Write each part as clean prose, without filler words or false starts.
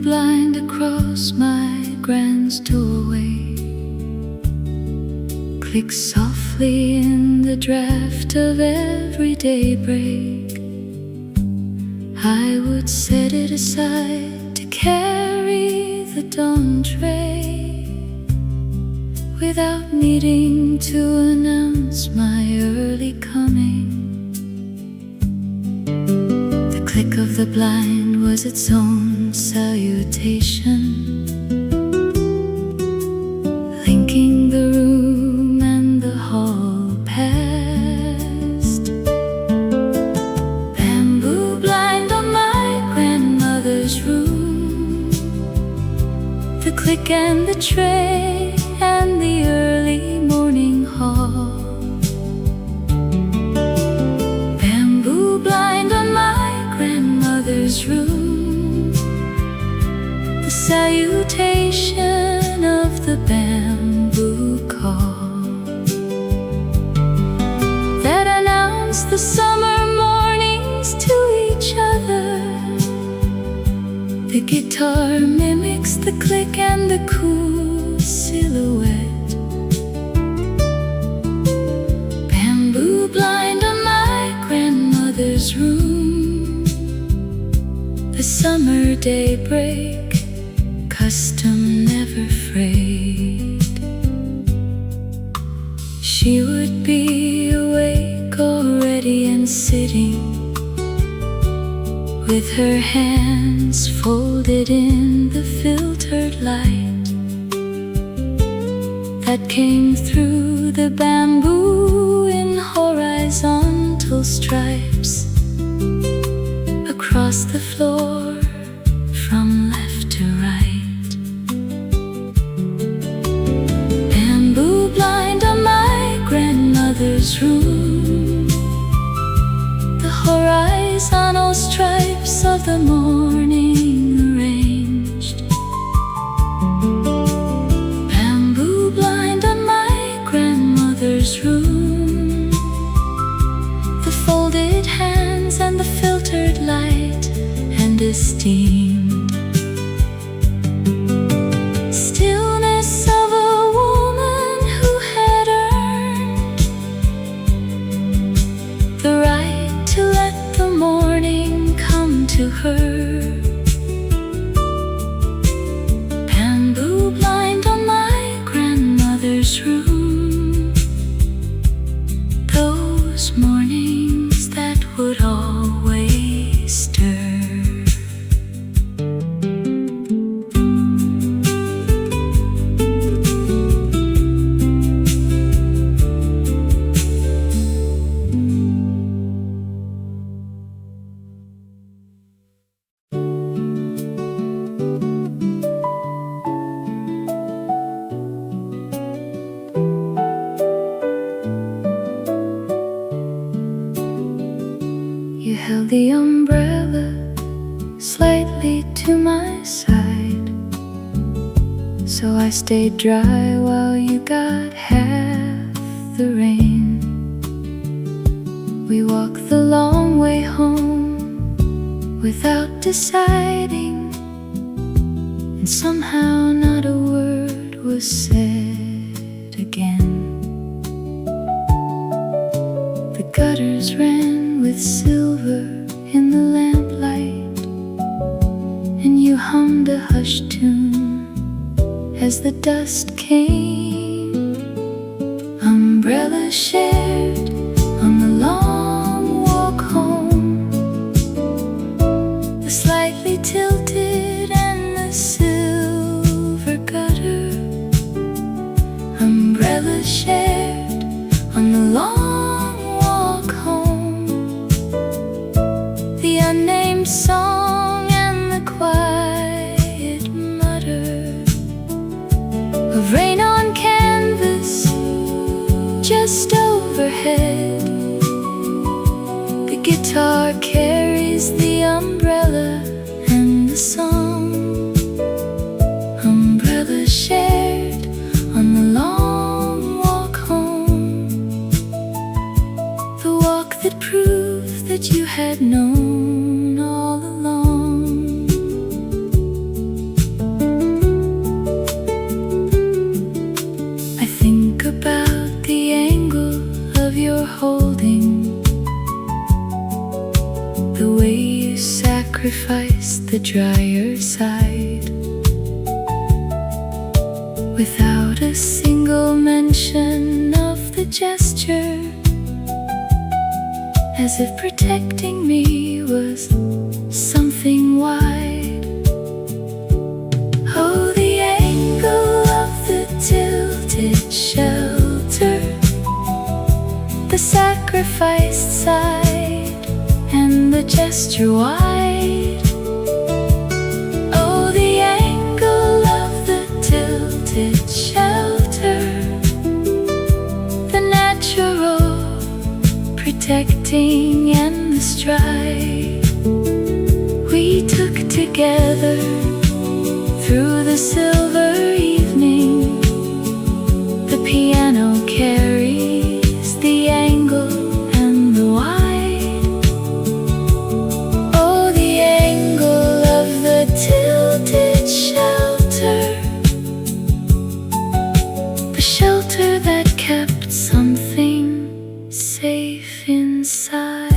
blind across my grand's doorway, click softly in the draft of every daybreak. I would set it aside to carry the dawn tray, without needing to announce my early coming. The click of the blind was its own salutation, linking the room and the hall past. Bamboo blind on my grandmother's room, the click and the tray and the early morning hall. Bamboo blind on my grandmother's room, the salutation of the bamboo call that announced the summer mornings to each other. The guitar mimics the click and the cool silhouette. Bamboo blind on my grandmother's room, the summer daybreak, custom never frayed. She would be awake already and sitting with her hands folded in the filtered light that came through the bamboo in horizontal stripes across the floor from left to right. Bamboo blind on my grandmother's room, the horizontal stripes of the morning arranged. Bamboo blind on my grandmother's room, the folded hands and the filtered light and esteemed stillness of a woman who had earned the right to let the morning come to her. Bamboo blind on my grandmother's room, those mornings that would always stir. You held the umbrella slightly to my side, so I stayed dry while you got half the rain. We walked the long way home without deciding, and somehow not a word was said again. The gutters ran with silver in the lamplight, and you hummed a hushed tune as the dust came. Umbrella shared on the long walk home, the slightly tilted and the silver gutter. Umbrella shared on the long walk home, the unnamed song and the quiet mutter of rain on canvas just overhead. The guitar carries the umbrella and the song. Umbrella shared on the long walk home, the walk that proved that you had known all along. sacrificed the drier side, without a single mention of the gesture, as if protecting me was something wide. Oh, the angle of the tilted shelter, the sacrificed side, and the gesture wide. Oh, the angle of the tilted shelter, the natural protecting and the stride we took together through the silver evening. The piano carries the angle and the wide. Oh, the angle of the tilted shelter, the shelter that kept something safe inside.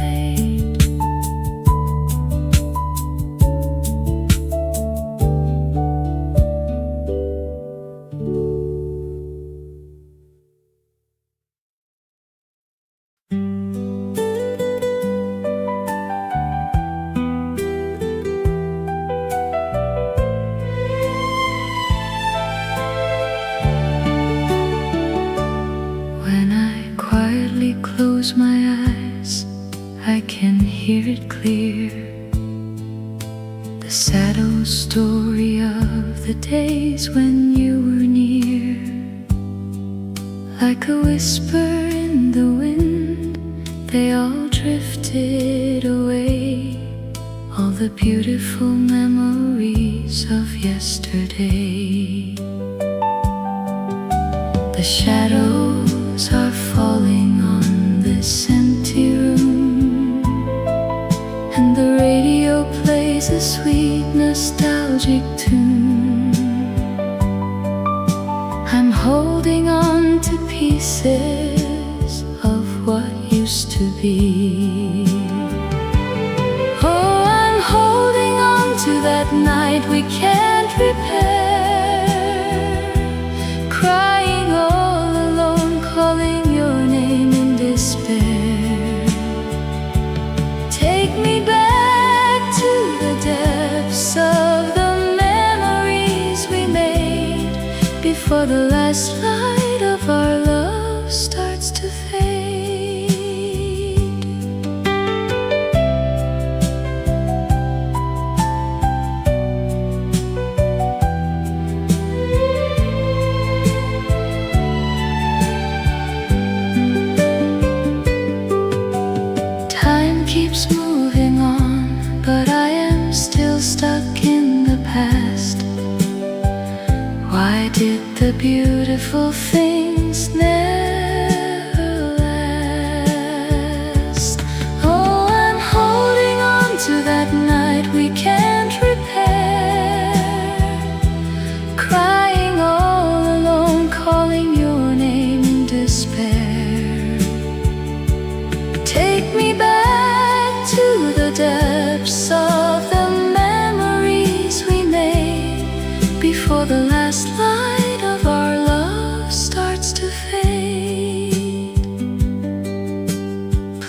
Close my eyes, I can hear it clear, the sad old story of the days when you were near. Like a whisper in the wind, they all drifted away, all the beautiful memories of yesterday. The shadows are falling on this empty room, and the radio plays a sweet nostalgic tune. I'm holding on to pieces of what used to be. Oh, I'm holding on to that night we can't repair, crying all alone, calling your name in despair. Take me back to the depths of the memories we made, before the last light of our love starts to fade. Time keeps moving on, but I am still stuck in the past. Why did the beautiful things never last? Oh, I'm holding on to that night we can't repair, crying all alone, calling your name in despair. Take me back to the depths of the memories we made, before the last light of our love starts to fade.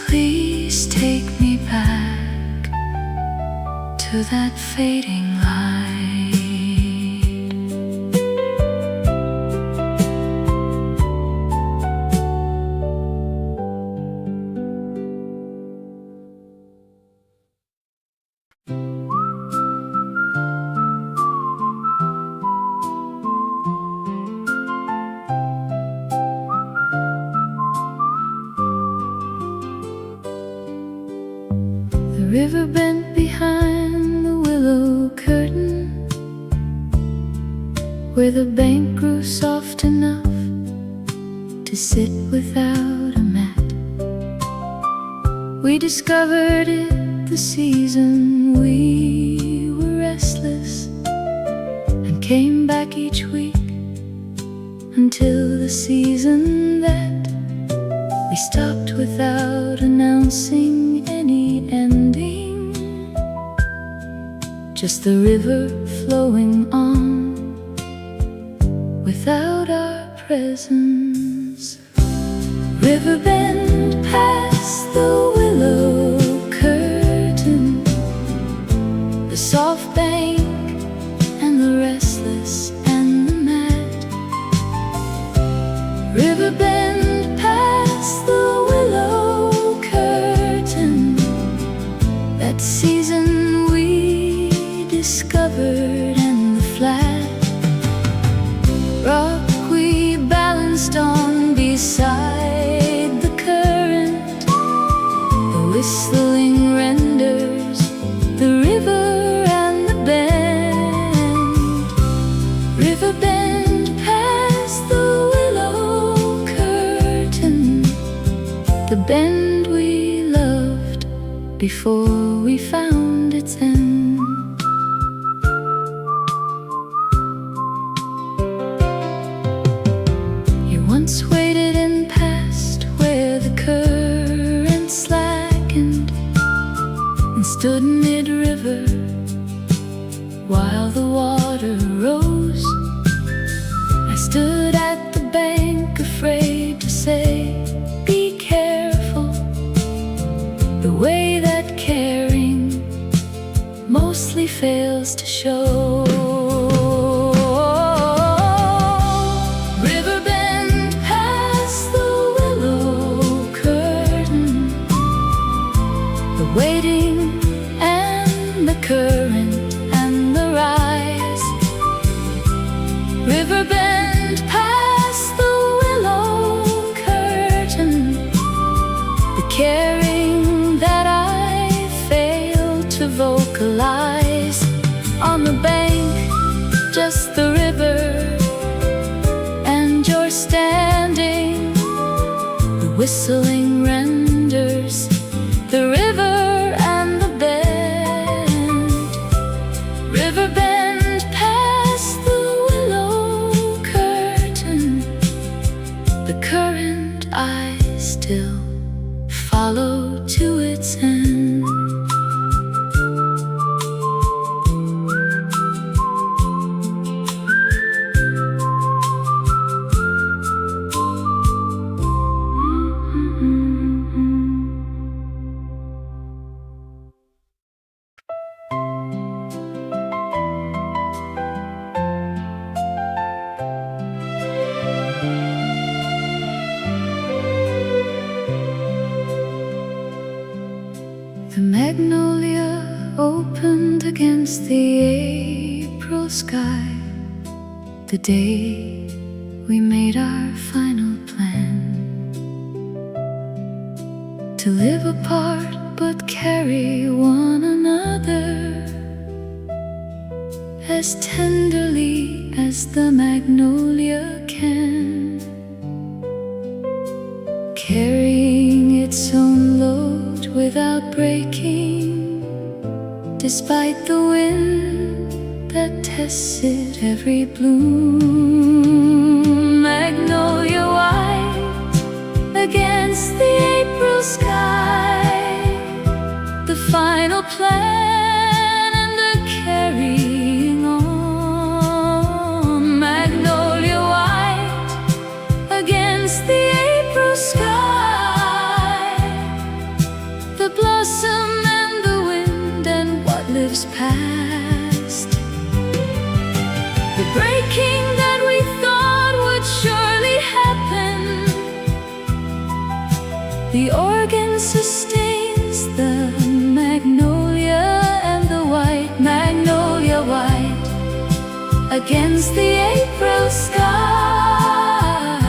Please take me back to that fading light. The river bent behind the willow curtain, where the bank grew soft enough to sit without a mat. We discovered it the season we were restless, and came back each week until the season that we stopped without announcing any ending. just the river flowing on without our presence. River bend past the willow curtain, the soft bank and the restless and the mad. River bend past the willow curtain, that season we discovered, and the flat rock we balanced on beside the current. The whistling renders the river and the bend. River bend past the willow curtain, the bend we loved before we found its end. You once waited and passed where the current slackened, and stood mid-river while the water rose. I stood at the bank afraid to say, be careful, the way that caring mostly fails to show. River bend past the willow curtain, the waiting and the current and the rise. River bend past the willow curtain, the caring that I failed to vocalize. On the bank, just the river, and you're standing. The whistling renders the river and the bend. River bend past the willow curtain, the current I still follow to its end. The magnolia opened against the April sky, the day we made our final plan to live apart but carry one another as tenderly as the magnolia can, carrying its own load without breaking, despite the wind that tests it every bloom. Magnolia white against the April sky, the final plan and the carrying on. Magnolia white against the April sky, the blossom and the wind and what lives past, the breaking that we thought would surely happen. The organ sustains the magnolia and the white, magnolia white against the April sky,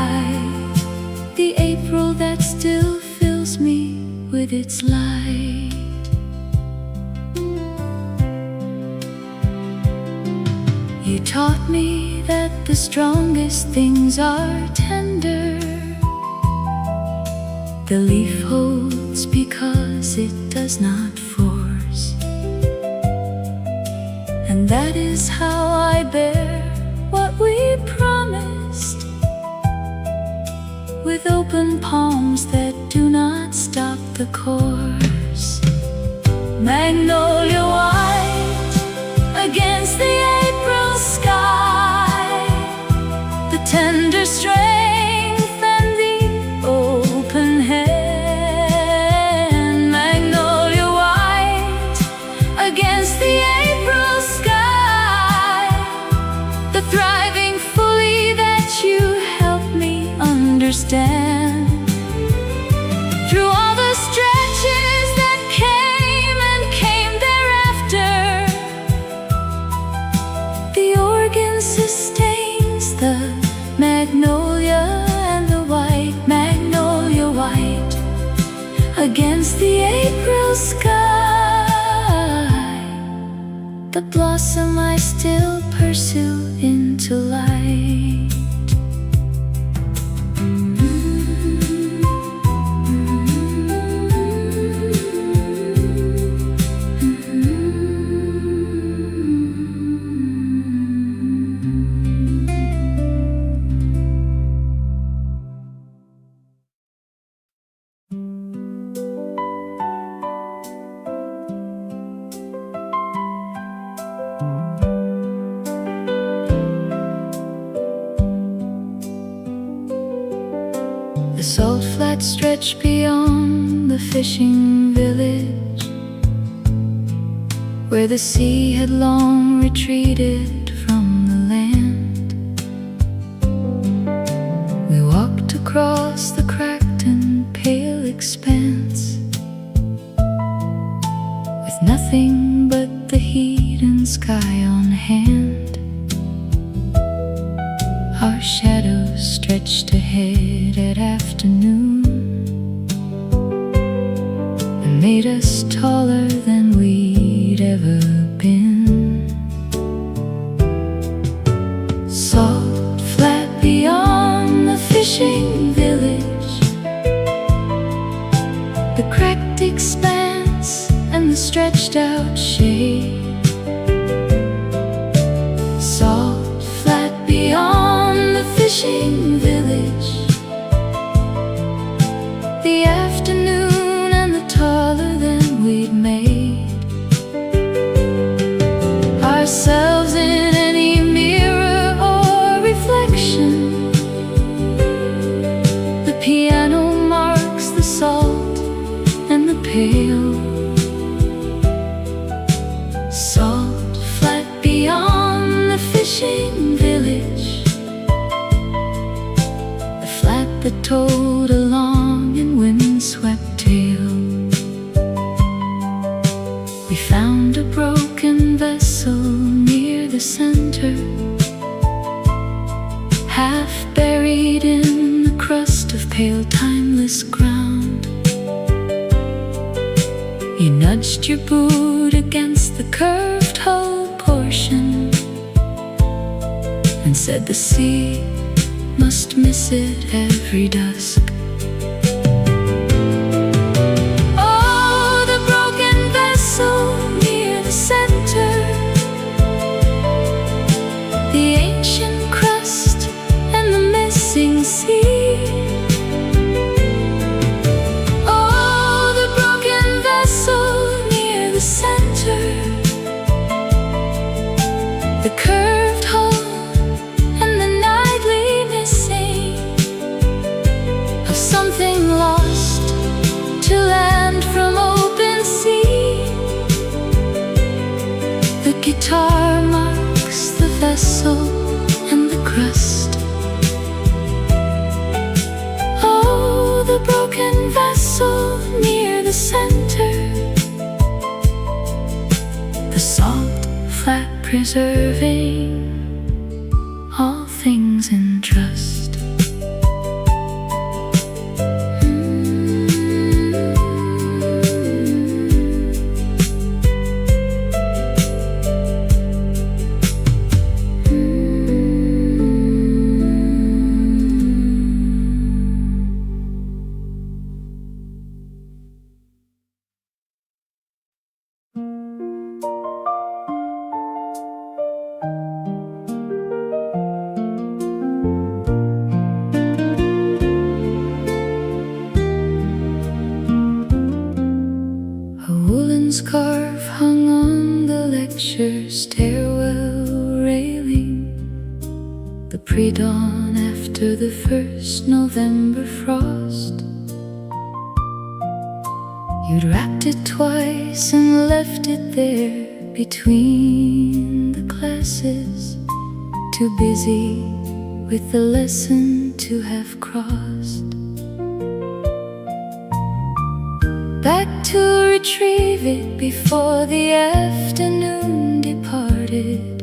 the April that still fills me with its light. You taught me that the strongest things are tender. The leaf holds because it does not force, and that is how I bear what we promised, with open palms that do not stop the course. Magnolia white April sky. The blossom I still pursue into light. The salt flats stretch beyond the fishing village, where the sea had long retreated from the land. We walked across the cracked and pale expanse, with nothing but the heat and sky on hand. Our shadows stretched ahead at afternoon and made us taller than we'd ever been. Salt flat beyond the fishing village, the cracked expanse and the stretched out shade. Salt flat beyond the fishing village, the afternoon and the taller than we'd made ourselves in any mirror or reflection. The piano marks the salt and the pale. Salt flat beyond the fishing village, the flat that told a long and windswept tale. We found a broken vessel near the center, half buried in the crust of pale timeless ground. You nudged your boot against the curved hull portion and said the sea must miss it every dusk. Oh, the broken vessel near the center, the ancient crust and the missing sea. Oh, the broken vessel near the center, the curved hull and the nightly missing of something lost to land from open sea. The guitar marks the vessel and the crust. Oh, the broken vessel near the center, the salt flat preserving all things in trust. Scarf hung on the lecture stairwell railing, the pre-dawn after the first November frost. You'd wrapped it twice and left it there between the classes, too busy with the lesson to have crossed. Back to retrieve it before the afternoon departed,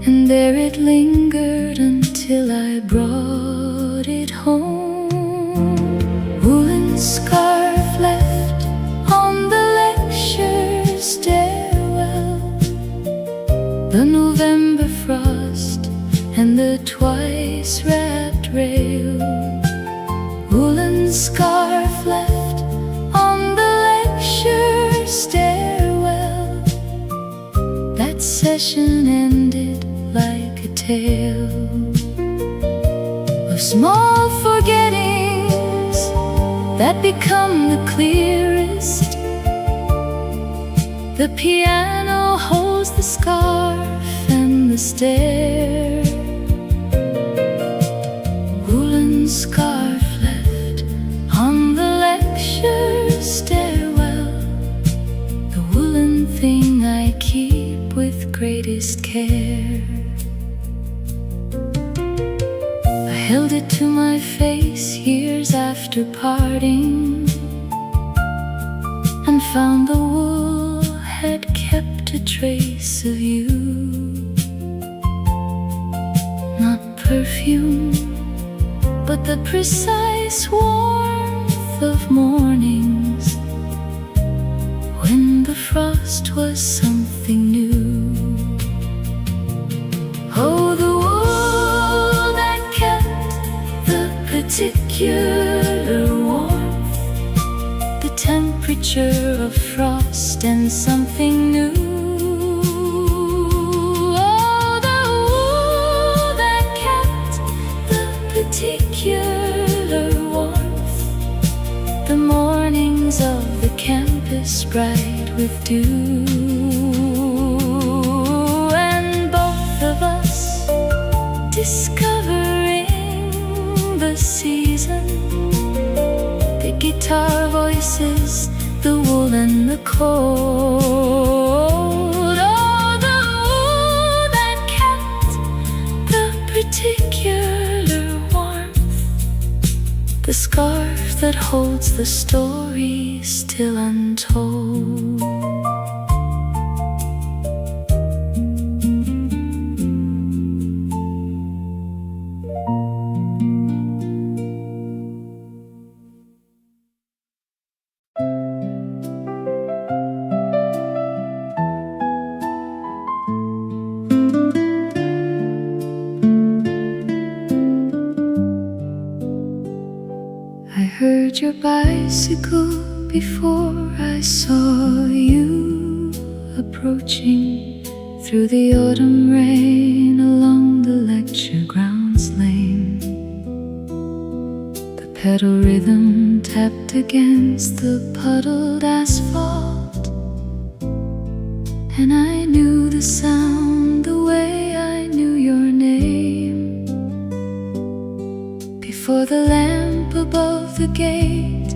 and there it lingered until I brought it home. Woolen scarf left the November frost and the twice wrapped rail, woolen scarf left on the lecture stairwell. That session ended like a tale of small forgettings that become the clearest. The piano holds the scarf and the stair, woolen scarf left on the lecture stairwell, the woolen thing I keep with greatest care. I held it to my face years after parting, and found the wool had kept a trace of you. Not perfume, but the precise warmth of mornings when the frost was something new. Oh, the wool that kept the particular warmth, the temperature of frost and something new. Oh, the wool that kept the particular warmth, the mornings of the campus bright with dew. And both of us discovering the season, the guitar voices, the wool and the cold. Oh, the wool that kept the particular warmth, the scarf that holds the story still untold. I heard your bicycle before I saw you approaching through the autumn rain along the lecture grounds lane. The pedal rhythm tapped against the puddled asphalt, and I knew the sound the way I knew your name. Before the lamp above the gate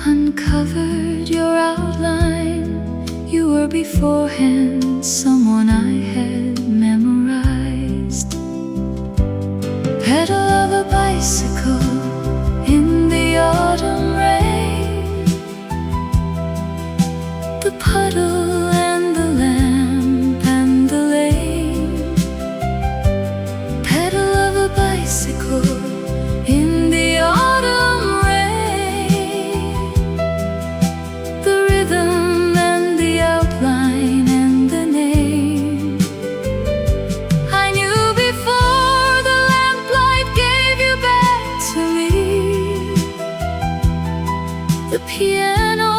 uncovered your outline, you were beforehand someone I had memorized. Pedal of a bicycle in the autumn rain, the puddle and the lamp and the lane. Pedal of a bicycle in the autumn rain, the rhythm and the outline and the name. I knew before the lamplight gave you back to me. The piano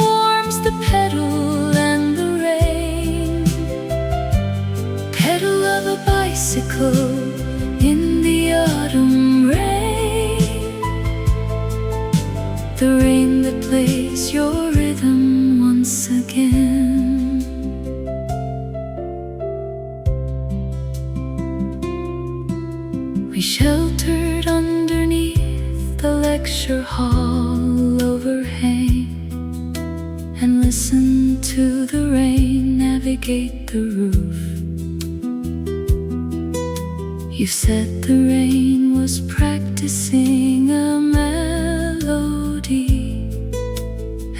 warms the pedal and the rain. Pedal of a bicycle in the autumn rain, the rain that plays your rhythm once again. We sheltered underneath the lecture hall overhang and listened to the rain navigate the roof. You said the rain was practicing a melody,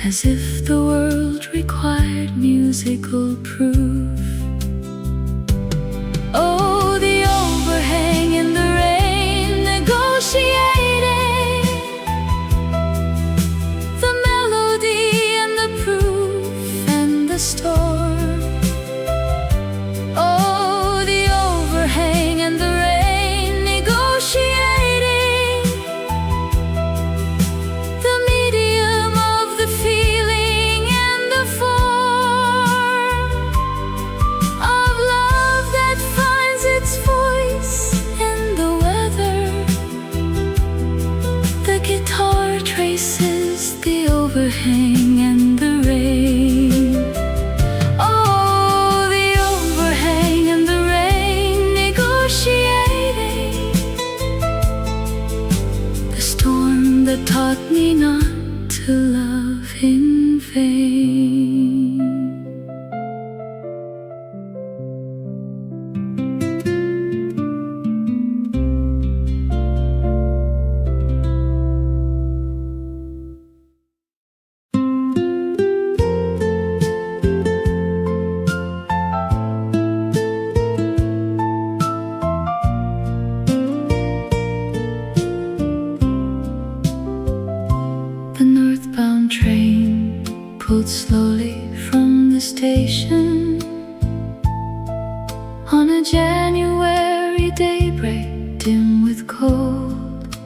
as if the world required musical proof. Oh, the overhang in the rain negotiating the melody and the proof and the storm. Oh, On a January daybreak, dim with cold,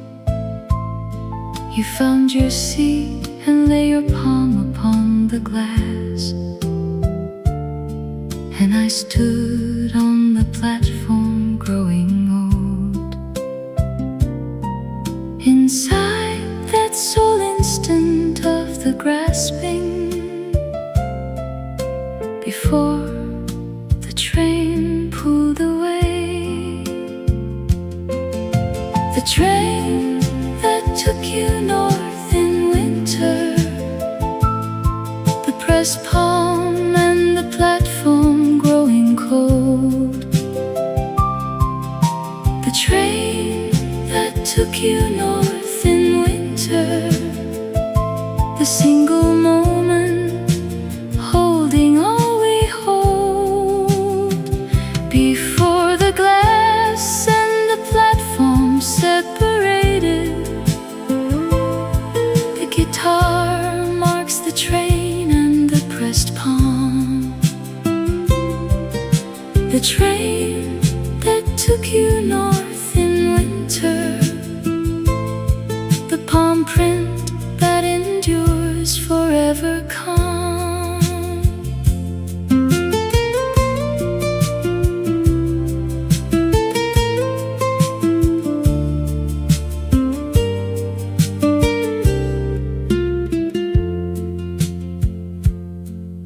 you found your seat and lay your palm upon the glass. And I stood on the platform growing old. Inside that sole instant of the grasping, before the train pulled away, the train that took you north in winter, the pressed palm and the platform growing cold, the train that took you north in winter, the single moment holding all we hold, before the glass and the platform separated, the guitar marks the train and the pressed palm, the train that took you north in winter, the palm print that endures forever calm.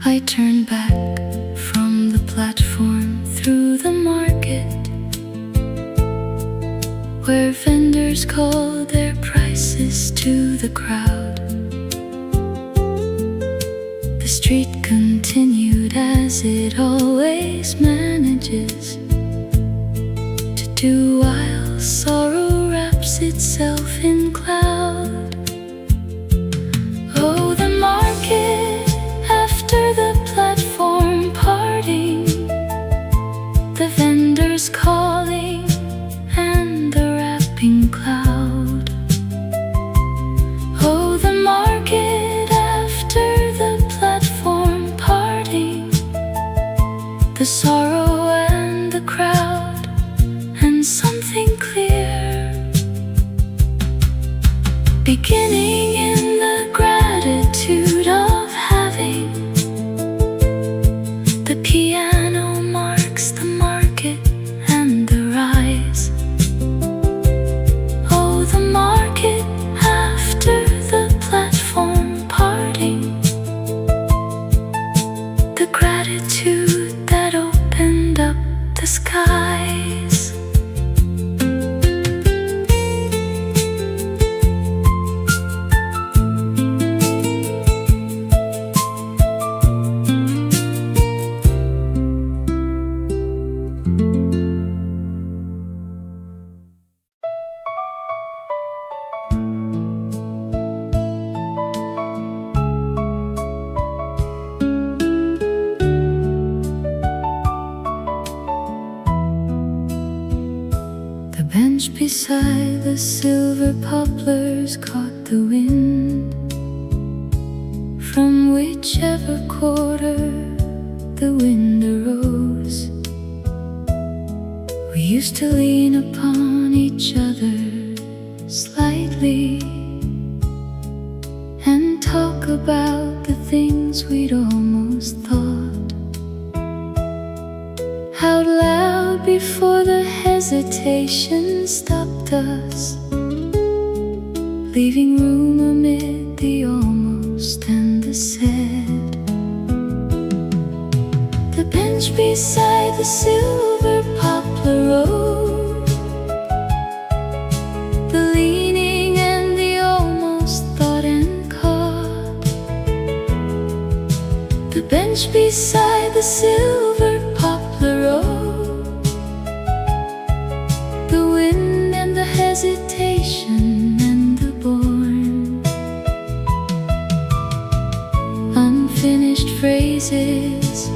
I turned back from the platform through the market, where vendors call their prices to the crowd. The street continued as it always manages to do while sorrow wraps itself in cloud. Oh, the market after the platform parting, the vendors calling and the wrapping cloud. Oh, the market after the platform parting, the sorrow and the crowd, and something clear beginning in the gratitude of having. The piano marks the market and the rise. Oh, the market after the platform parting, the gratitude that opened up the skies. The bench beside the silver poplars caught the wind from whichever quarter the wind arose. We used to lean upon each other slightly and talk about the things we'd almost thought out loud before the hesitation stopped us, leaving room amid the almost and the said. The bench beside the silver poplar road, the leaning and the almost thought and caught. The bench beside the silver poplar road, the wind and the hesitation and the born unfinished phrases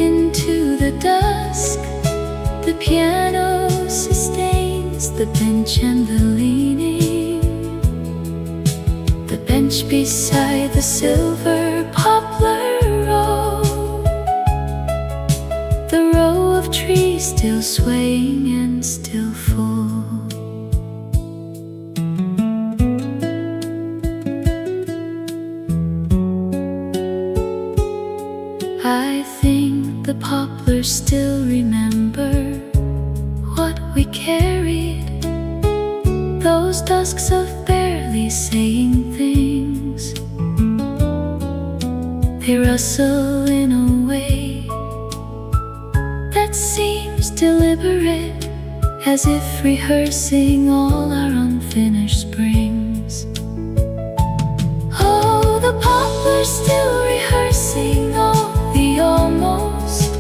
into the dusk. The piano sustains the bench and the leaning, the bench beside the silver poplar row, the row of trees still swaying and still full. I think the poplars still remember what we carried, those dusks of barely saying things. They rustle in a way that seems deliberate, as if rehearsing all our unfinished springs. Oh, the poplars still rehearsing all the almost,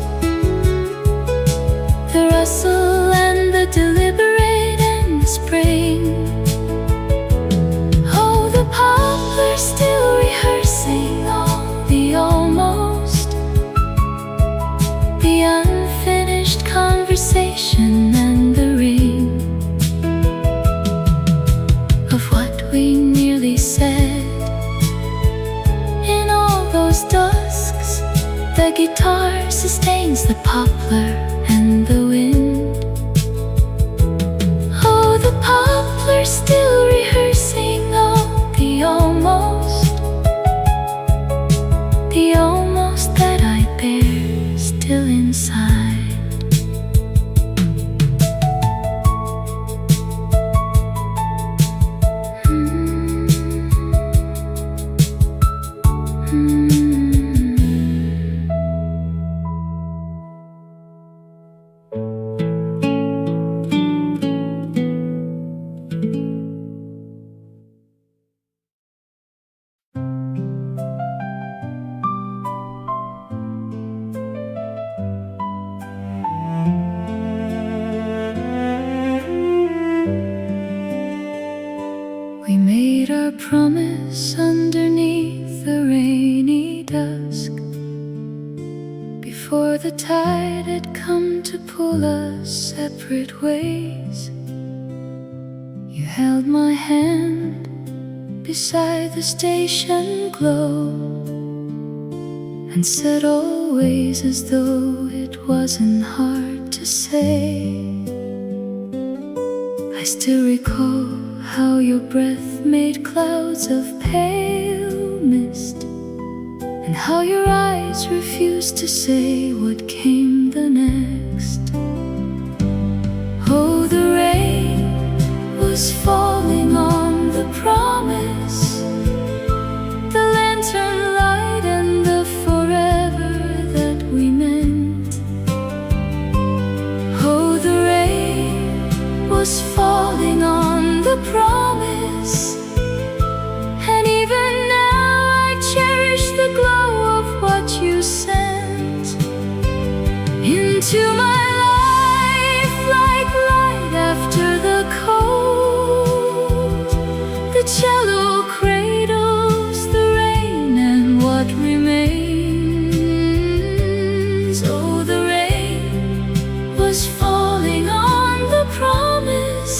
the rustle and the deliberate and the spring. Oh, the poplars still rehearsing all the almost, the unfinished conversation and the ring of what we nearly said. In all those dusks, the guitar sustains the poplar and the wind. Oh, the poplar still rehearsing all the almost, the almost that I bear still inside. We made our promise underneath the rainy dusk, before the tide had come to pull us separate ways. You held my hand beside the station glow and said always, as though it wasn't hard to say. I still recall how your breath made clouds of pale mist, and how your eyes refused to say what came the next. Oh, the rain was falling on the promise, the lantern light and the forever that we meant. Oh, the rain was falling on the promise, and even now I cherish the glow of what you sent into my life, like light after the cold. The cello cradles the rain and what remains. Oh, the rain was falling on the promise,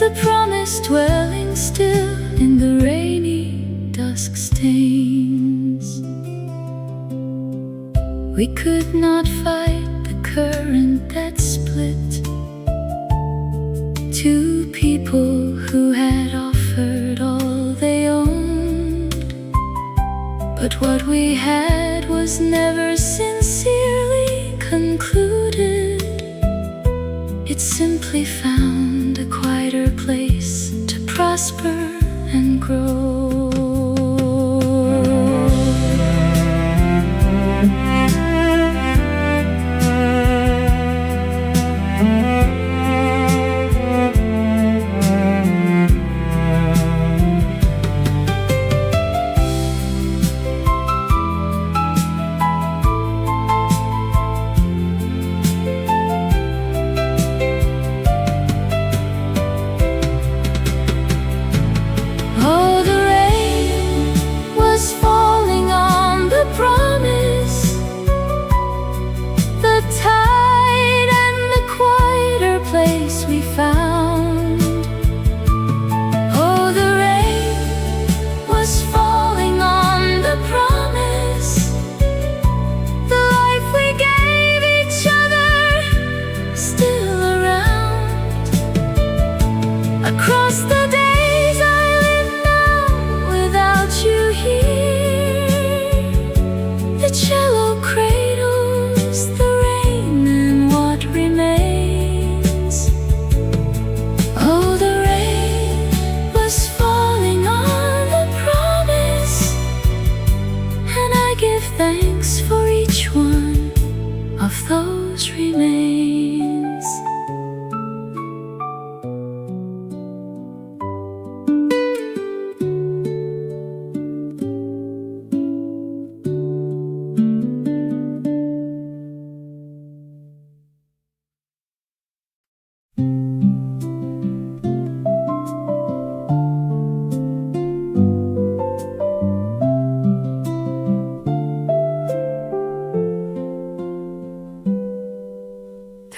the promise dwelling still in the rainy dusk stains. We could not fight the current that split two people who had offered all they owned, but what we had was never sincerely concluded. It simply found a quieter place to prosper and grow. Oh, the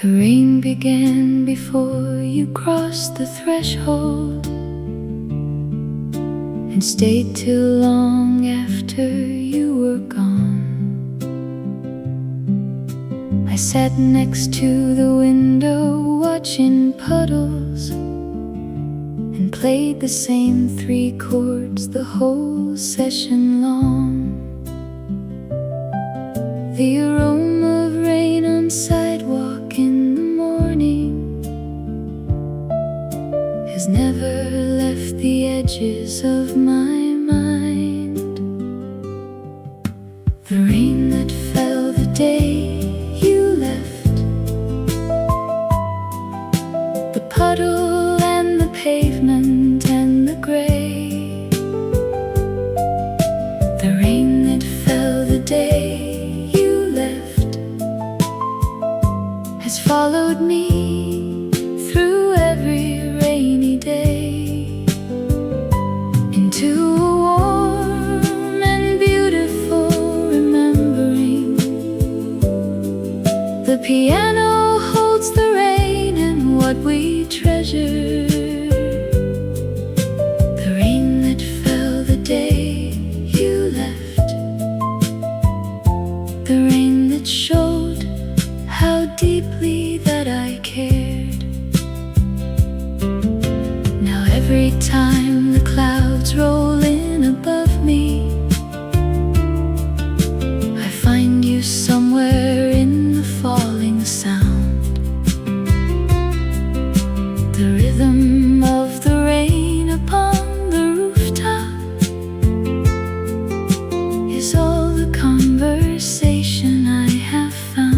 The rain began before you crossed the threshold and stayed too long after you were gone. I sat next to the window watching puddles and played the same 3 chords the whole session long. The aroma of rain on sidewalk in the morning has never left the edges of my mind. The rain that fell the day you left, the puddle and the pavement and the gray. The rain that fell the day has followed me through every rainy day into a warm and beautiful remembering. The piano holds the rain and what we treasure. The rain that fell the day you left, the rain that showed how deeply that I cared. Now every time the clouds roll in above me, I find you somewhere in the falling sound. The rhythm of the rain upon the rooftop is all the conversation I have found.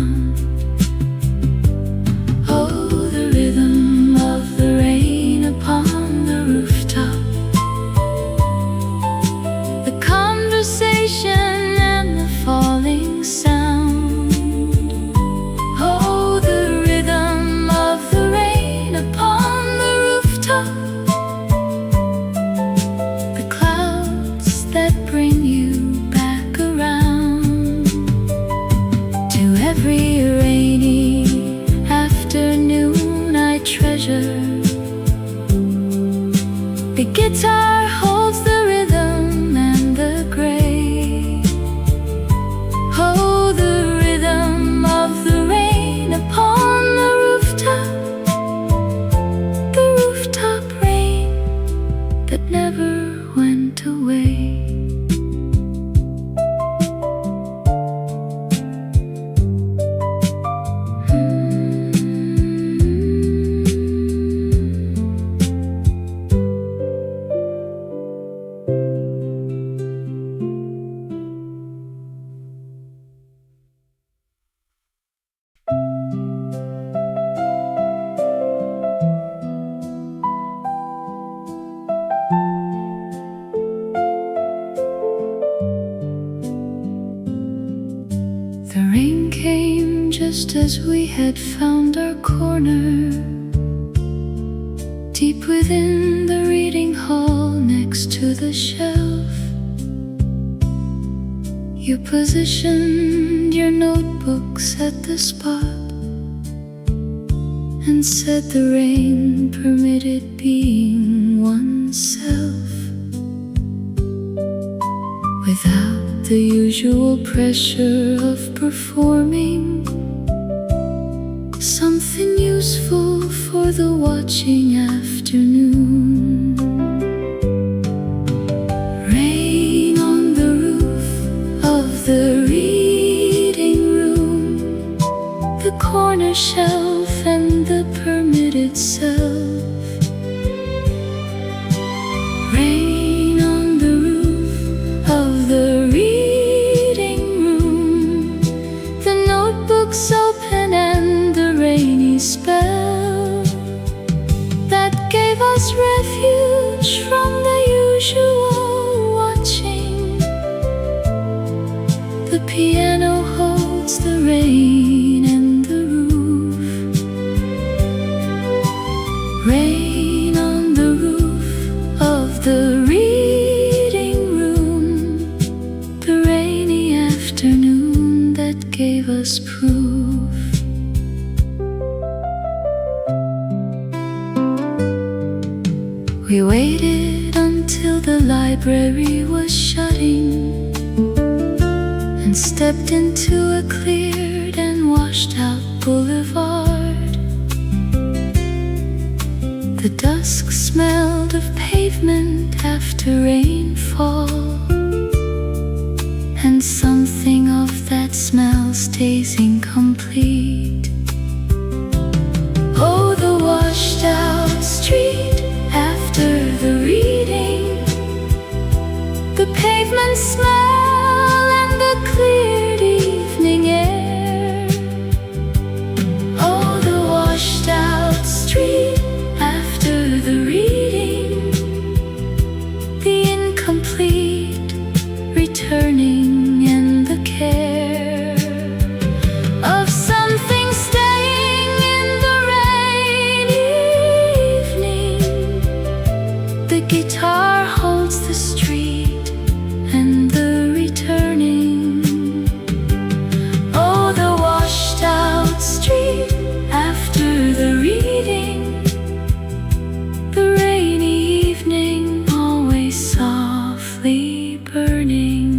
And the falling sound. Oh, the rhythm of the rain upon the rooftop, the clouds that bring you back around. To every rainy afternoon I treasure. The guitar holds the rhythm and the gray. Oh, the rhythm of the rain upon the rooftop rain that never went away. The rain came just as we had found our corner, deep within the reading hall next to the shelf. You positioned your notebooks at the spot and said the rain permitted being oneself without the usual pressure of performing something useful for the watching afternoon. Rain on the roof of the reading room, the corner shelf and the permitted self. Rain on the roof of the open and the rainy spell that gave us refuge from the usual watching. The piano holds the rain and the roof. Rain on the roof of the reading room, the rainy afternoon that gave us proof. We waited until the library was shutting and stepped into a cleared and washed out boulevard. The dusk smelled of pavement after rainfall, and something of that smell stays incomplete. Oh, the washed out street after the reading, the pavement smell and the cleared evening air. Oh, the washed out street after the reading, the incomplete returning and the care of something staying in the rainy evening. The guitar holds the street and the returning. Oh, the washed out street after the reading, the rainy evening always softly burning.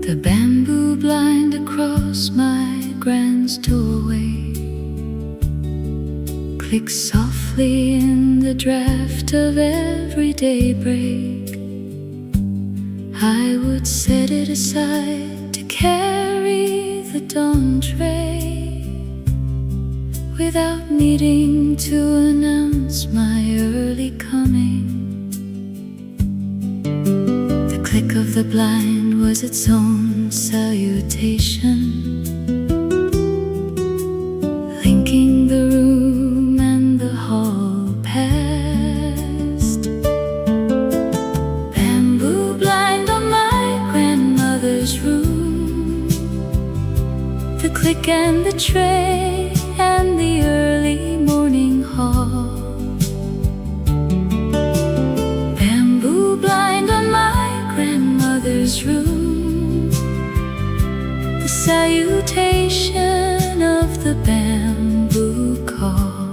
The bamboo blind across my grand's doorway clicks softly in the draft of every daybreak. I would set it aside to carry the dawn tray without needing to announce my early coming. The click of the blind was its own salutation, linking the room and the hall past. Bamboo blind on my grandmother's room, the click and the tray and the early morning hall. Bamboo blind on my grandmother's room, the salutation of the bamboo call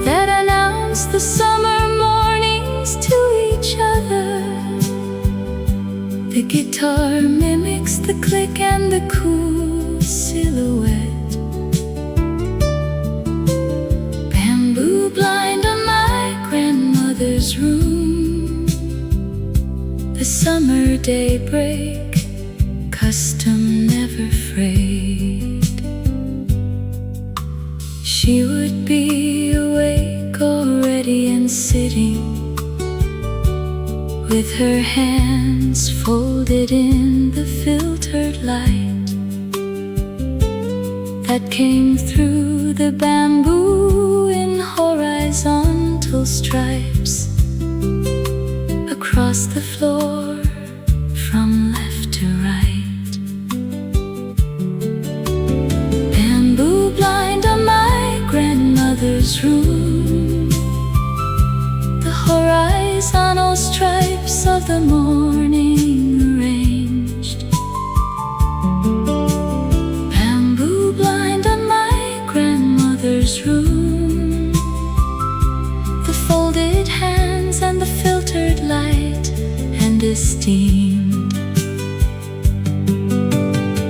that announced the summer mornings to each other. The guitar mimics the click and the cool silhouette. Bamboo blind on my grandmother's room, the summer daybreak, custom never frayed. She would be awake already and sitting with her hands folded in the filtered light that came through the bamboo in horizontal stripes across the floor from left to right. Bamboo blind on my grandmother's room, the horizontal stripes of the morning arranged. Bamboo blind on my grandmother's room, the folded hands and the filtered light and esteemed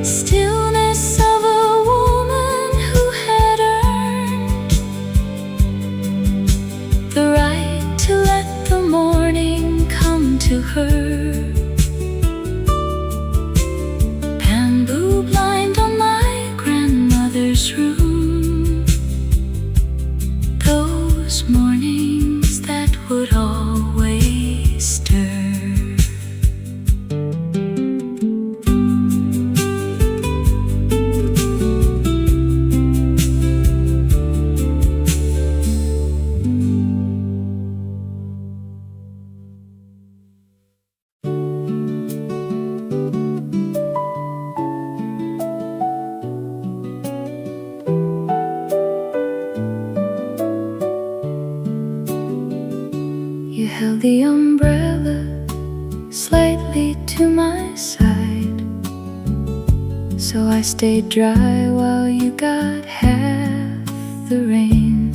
stillness of a woman who had earned the right to let the morning come to her. Bamboo So I stayed dry while you got half the rain.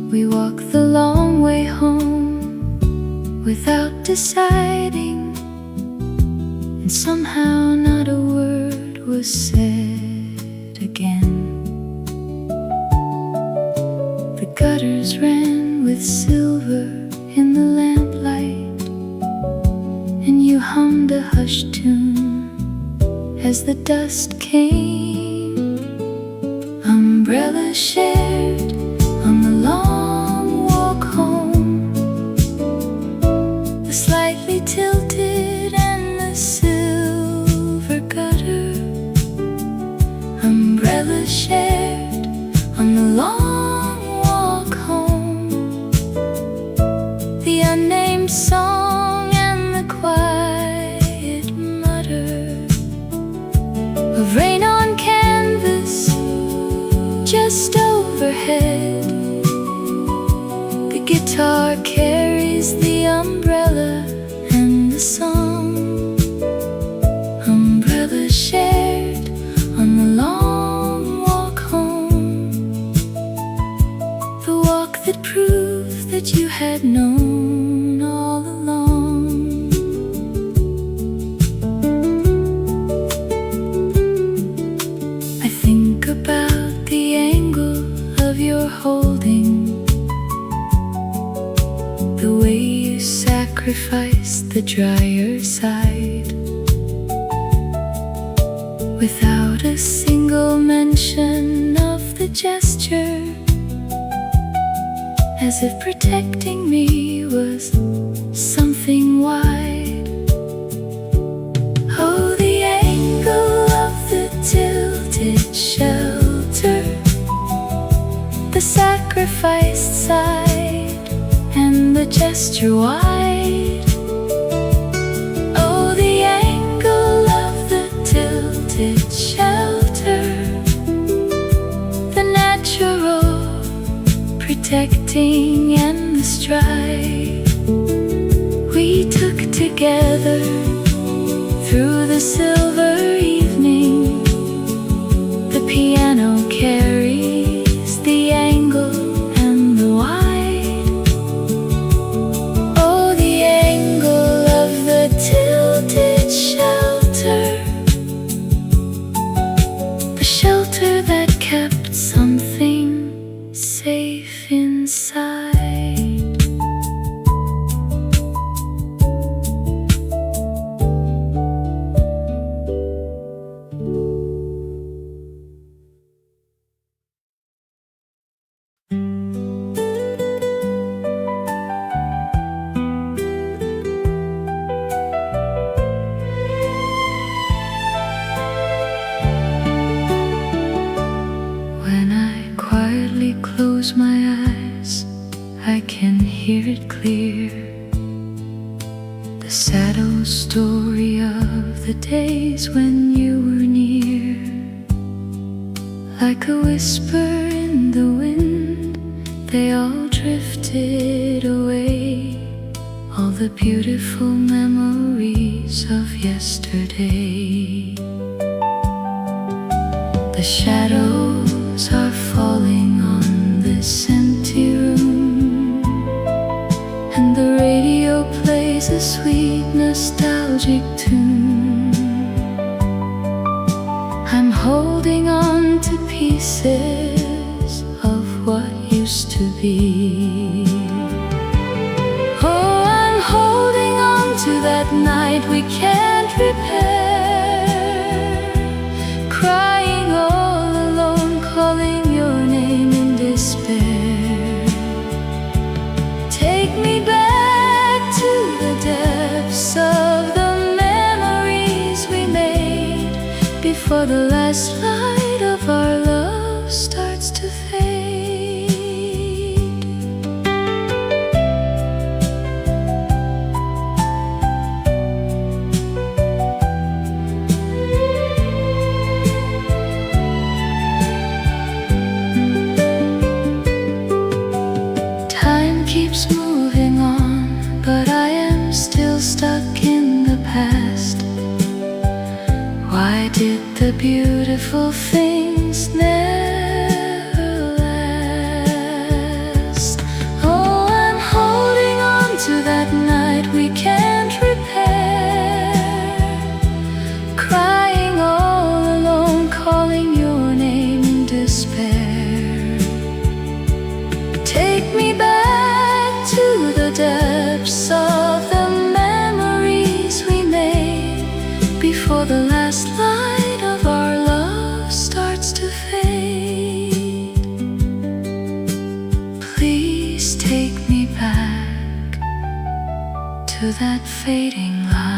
We walked the long way home without deciding, and somehow not a word was said again. The gutters ran with silver in the lamplight, and you hummed a hushed tune as the dust came. Umbrellas shared on the long walk home, the slightly tilted and the silver gutter. Umbrellas shared on the long walk home, the unnamed song and the quiet mutter of rain on canvas just overhead. The guitar carries the umbrella and the song. Umbrella shared on the long walk home, the walk that proved that you had known all along. I think about the angle of your holding, the way you sacrificed the drier side, without a single mention of the gesture, as if protecting me was something wide. Oh, the angle of the tilted shelter, the sacrificed side and the gesture wide. Oh, the angle of the tilted shelter, the natural protecting and the stride we took together through the silver evening. The piano carries the angle and the wide. Oh, the angle of the tilted shelter, the shelter that kept something safe inside. When I quietly close my eyes, I can hear it clear, the sad old story of the days when you were near. Like a whisper in the wind, they all drifted away, all the beautiful memories of yesterday. The shadows are falling on this empty room, and the radio plays a sweet nostalgic tune. I'm holding on to pieces of what used to be. Oh, I'm holding on to that night we can't repair, crying all alone, calling your name in despair. Take me back to the depths of the memories we made before the last light of our love starts to fade. Time keeps moving on, but I am still stuck in the past. Why Why did the beautiful things never last? Oh, I'm holding on to that night we can't repair, crying all alone, calling your name in despair. Take me back to the depths of the memories we made before the last light of our love starts to fade. Please take me back to that fading light.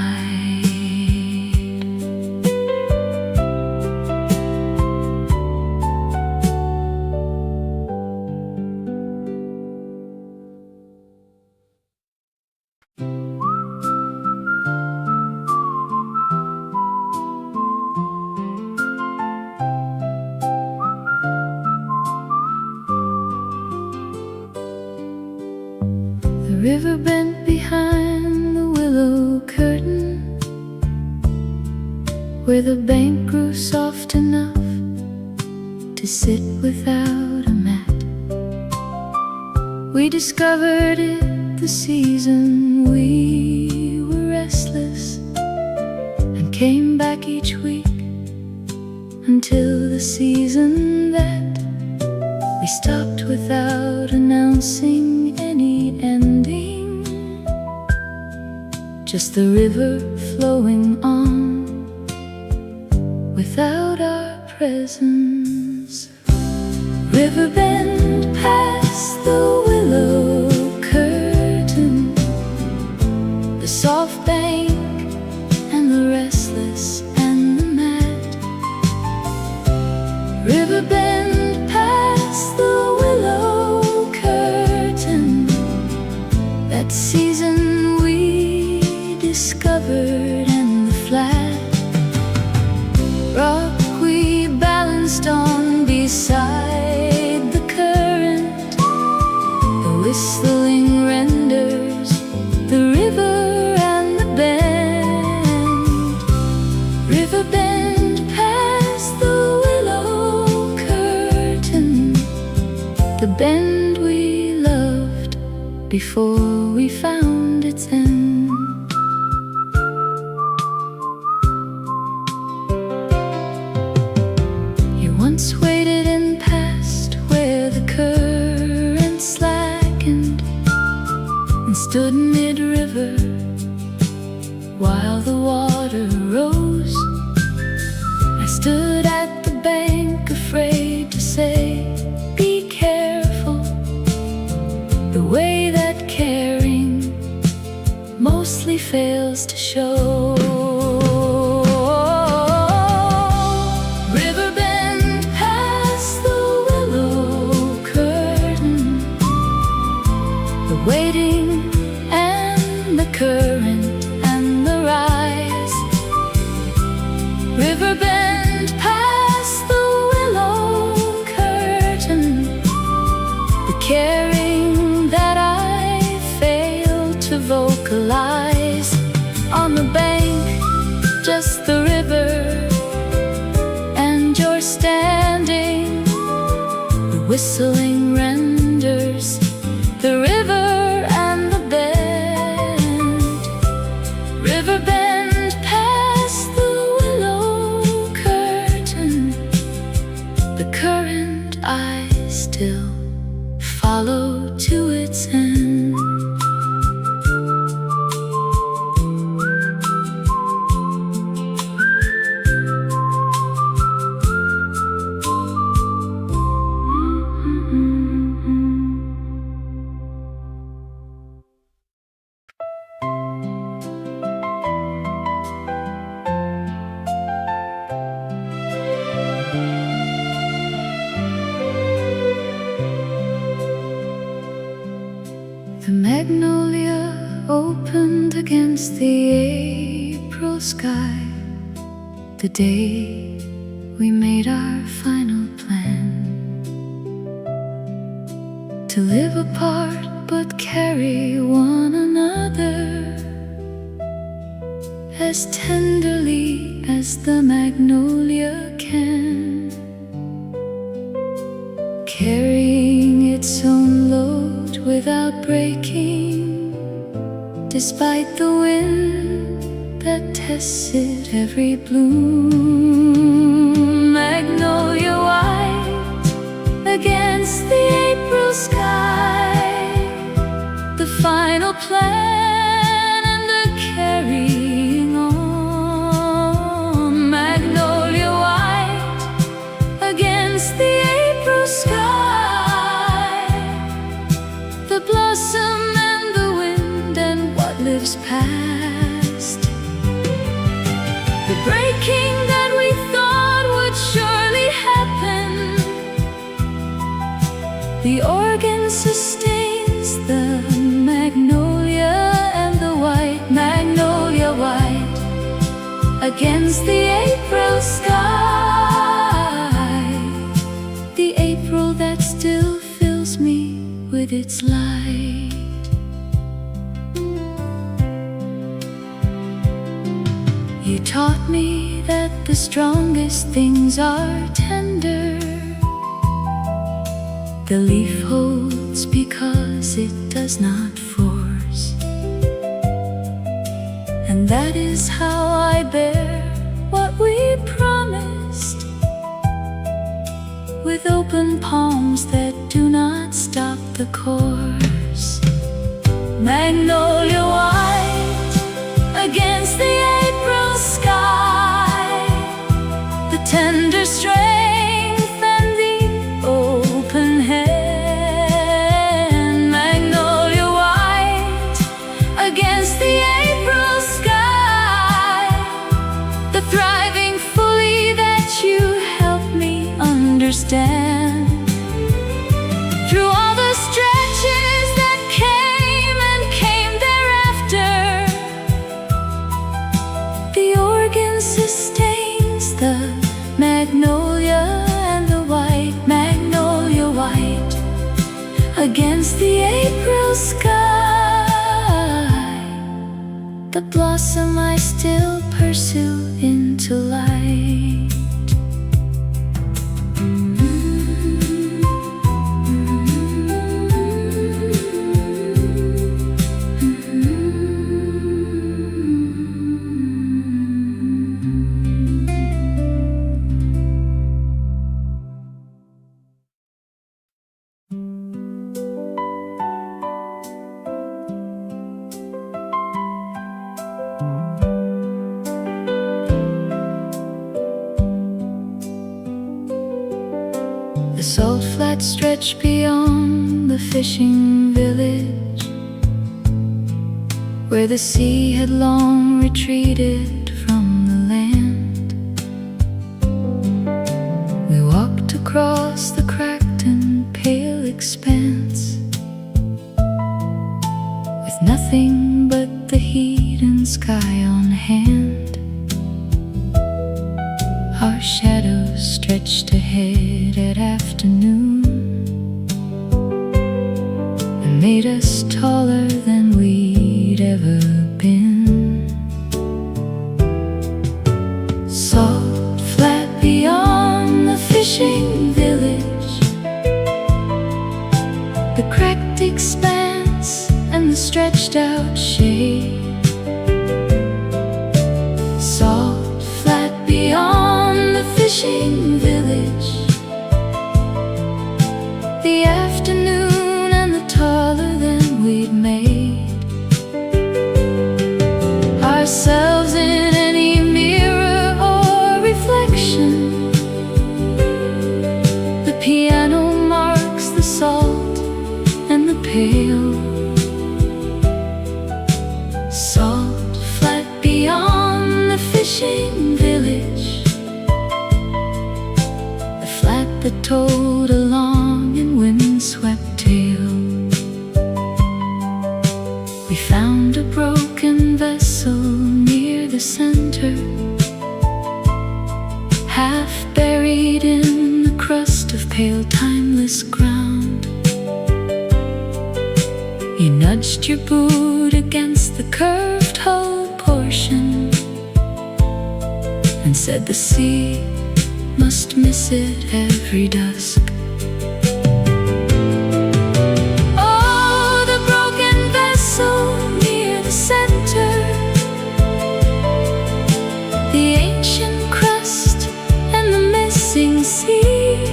The river bent behind the willow curtain, where the bank grew soft enough to sit without a mat. We discovered it the season we were restless, and came back each week until the season that we stopped without announcing any ending. Just the river flowing on without our presence. River bend past the willow curtain, the soft bank and the restless and the mad. River bend past the willow curtain, that season we discovered, and the flat rock we balanced on beside the current. The whistling renders the river and the bend. River bend past the willow curtain, the bend we loved before we found its end. You once waited in past where the current slackened, and stood mid-river while the water rose. I stood at the bank afraid to say, be careful, the way that caring mostly fails to show. River bend past the willow curtain, the waiting and the current and the rise. River bend past the willow curtain, the caring that I failed to vocalize. On the bank, just the river, and you're standing. The whistling renders the river and the bend. River bend past the willow curtain, the current I still follow to its end. The magnolia opened against the April sky, the day we made our final plan to live apart but carry one another as tenderly as the magnolia can, carrying its own load without breaking, despite the wind that tests it every bloom. Magnolia white against the April sky, the final plan and the carrying on. Magnolia white against the April sky, the blossom and the wind and what lives past, the breaking that we thought would surely happen. The organ sustains the magnolia and the white, magnolia white against the April sky, the April that still fills me with its light. You taught me that the strongest things are tender. The leaf holds because it does not force, and that is how I bear what we promised, with open palms that do not stop the course. Magnolia white against the April sky, the tender strength and the open hand. Magnolia white against the April sky, the thriving fully that you helped me understand. Through all the stretches that came and came thereafter, the organ sustains the magnolia and the white, magnolia white against the April sky, the blossom I still pursue into light. The salt flats stretch beyond the fishing village, where the sea had long retreated from the land. We walked across the cracked and pale expanse, with nothing but the heat and sky on hand. Our shadows stretched ahead at afternoon and made us taller than we'd ever been. Salt flat beyond the fishing village, the cracked expanse and the stretched out shade. Salt flat beyond the fishing village, the afternoon and the taller than we'd made ourselves in any mirror or reflection. The piano marks the salt and the pale. Salt flat beyond the fishing village, the flat that towed a long and windswept tale. We found a broken vessel near the center, half buried in the crust of pale timeless ground. You nudged your boot against the curved hull portion and said the sea must miss it every dusk. Oh, the broken vessel near the center, the ancient crust and the missing sea.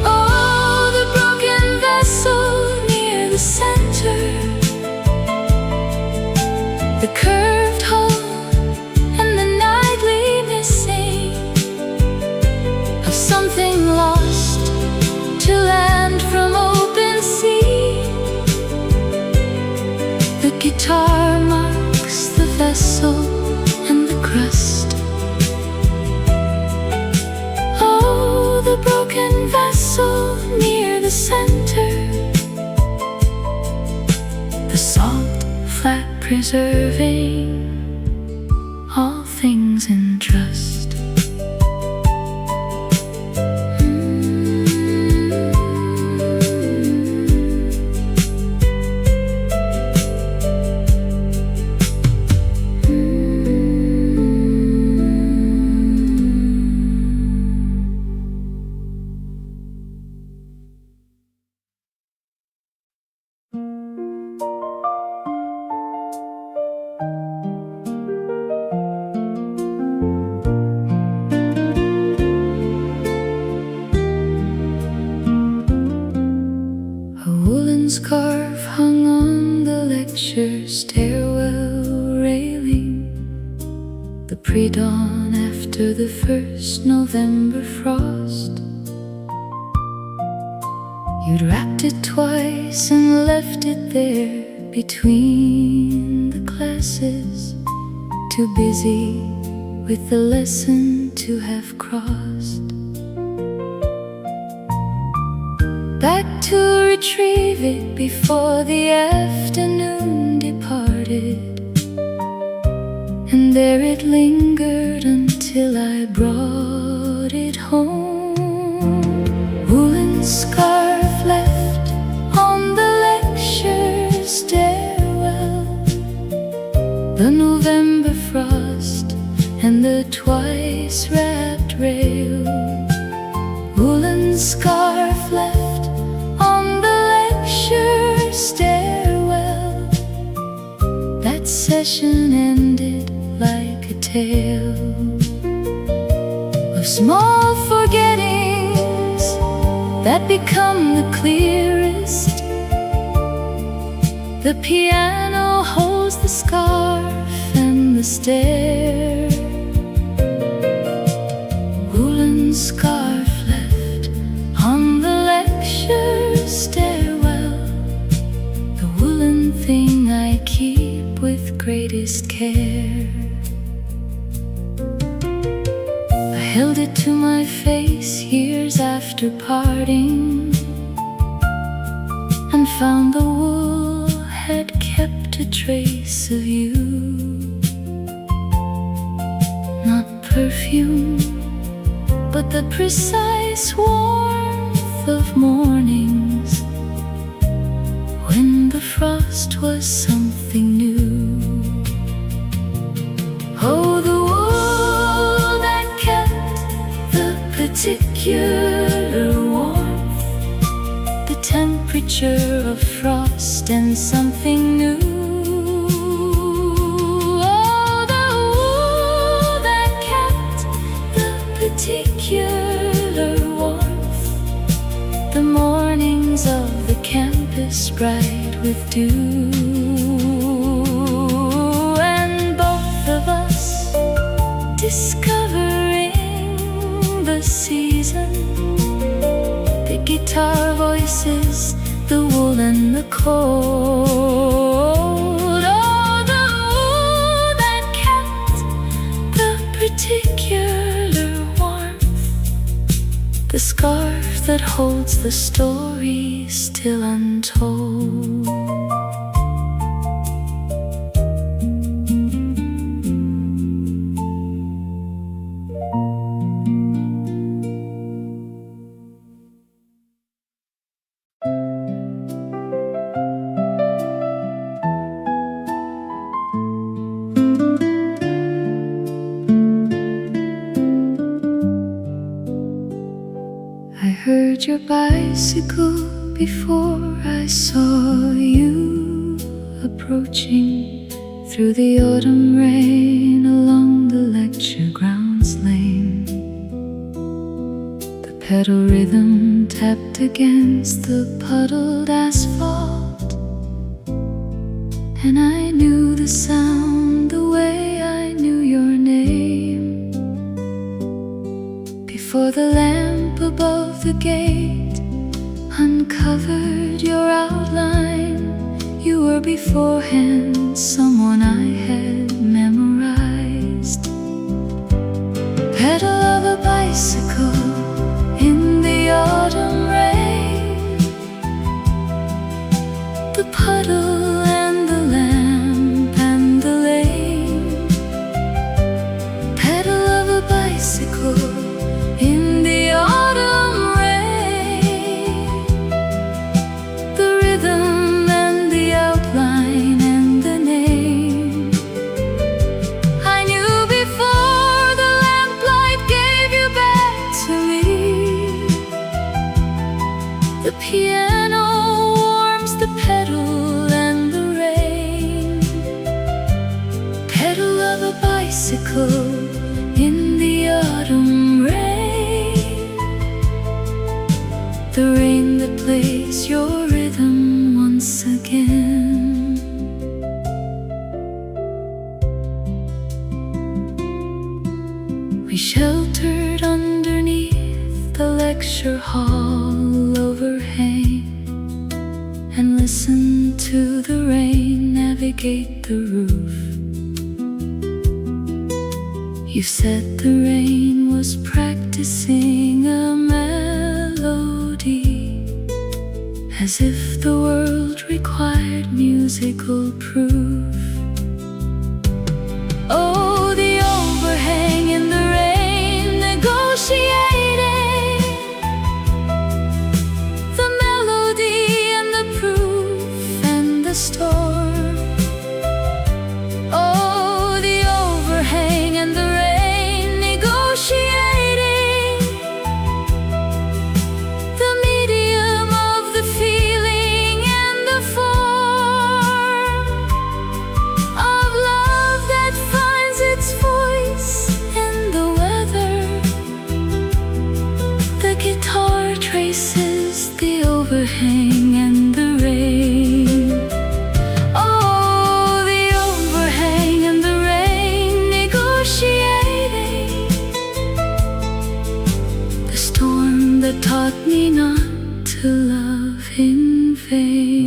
Oh, the broken vessel near the center, the curved hull and the nightly missing of something lost to land from open sea. The guitar marks the vessel and the crust. Oh, the broken vessel near the center, the salt flat preserving all things in trust. Scarf hung on the lecture stairwell railing, the pre-dawn after the first November frost. You'd wrapped it twice and left it there between the classes, too busy with the lesson to have crossed. Back to retrieve it before the afternoon departed, and there it lingered until I brought it home. Woolen scarf left on the lecture stairwell, the November frost and the twice wrapped rail. Woolen scarf left stairwell, that session ended like a tale of small forgettings that become the clearest. The piano holds the scarf and the stair. Woolen scarf left on the lecture stairwell, thing I keep with greatest care. I held it to my face years after parting, and found the wool had kept a trace of you. Not perfume, but the precise warmth of mornings when the frost was something new. Oh, the wool that kept the particular warmth, the temperature of frost and something new. Oh, the wool that kept the particular warmth, the mornings of the campus bright with dew, and both of us discovering the season, the guitar voices, the wool and the cold. Oh, the wool that kept the particular warmth, the scarf that holds the story still untold. heard your bicycle before I saw you approaching through the autumn rain along the lecture grounds lane. The pedal rhythm tapped against the puddled asphalt, and I knew the sound the way I knew your name. Before the lamp above the gate uncovered your outline, you were beforehand someone I had memorized. Pedal of a bicycle in the autumn rain, the puddle and the lamp and the lane. Pedal of a bicycle in the autumn rain, the rhythm and the outline and the name. I knew before the lamplight gave you back to me. The piano warms the pedal and the rain. Pedal of a bicycle in the autumn rain, the rain that plays your rhythm once again. We sheltered underneath the lecture hall overhang and listened to the rain navigate the roof. You said the rain was practicing a melody, as if the world required musical proof. Oh, the overhang in the rain negotiating the melody and the proof and the storm. Oh, the overhang and the rain negotiating the medium of the feeling and the form of love that finds its voice in the weather. The guitar traces the overhang and the rain. Oh, the overhang and the rain negotiating the storm that taught me not to love in vain.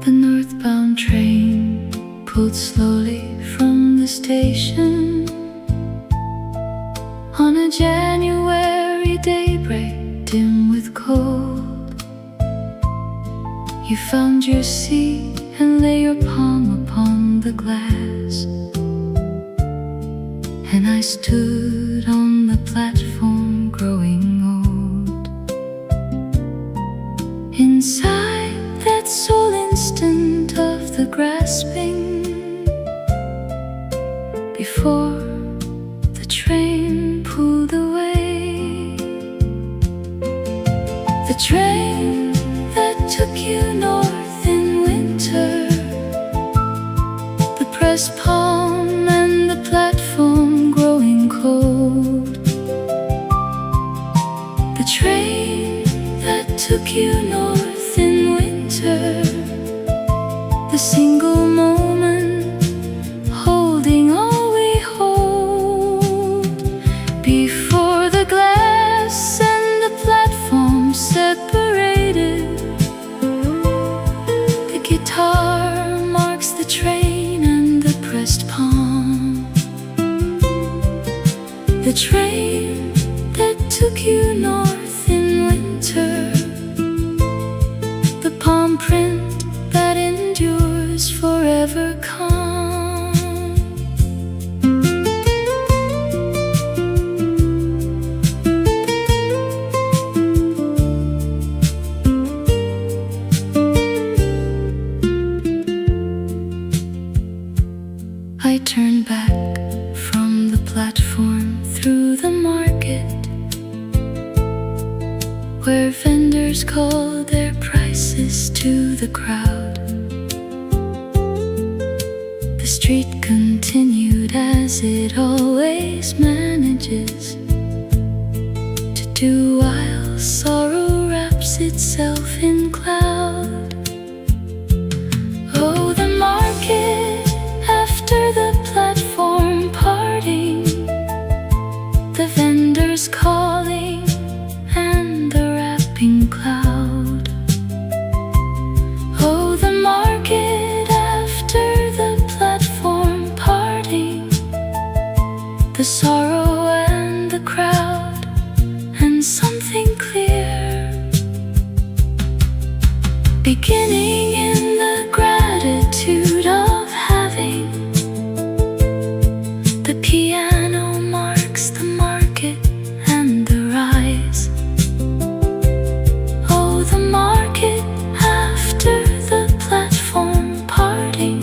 The northbound train pulled slowly from the station on a January daybreak dim with cold. You found your seat and lay your palm upon the glass, and I stood on the platform growing old. Inside that sole instant of the grasping, before the train pulled away, the train that took you north in winter, the pressed palm and the platform growing cold, the train that took you north in winter, the single moment holding all we hold, before the glass and the platform separated. The guitar marks the train and the pressed palm, the train that took you north in winter, the palm print where vendors call their prices to the crowd. The street continued as it always manages to do while sorrow wraps itself in cloud. Oh, the market after the platform parting, the vendors calling and the wrapping cloud. Oh, the market after the platform parting, the sorrow and the crowd, and something clear beginning in the gratitude of having. The piano marks the market and the rise. Oh, the market after the platform parting,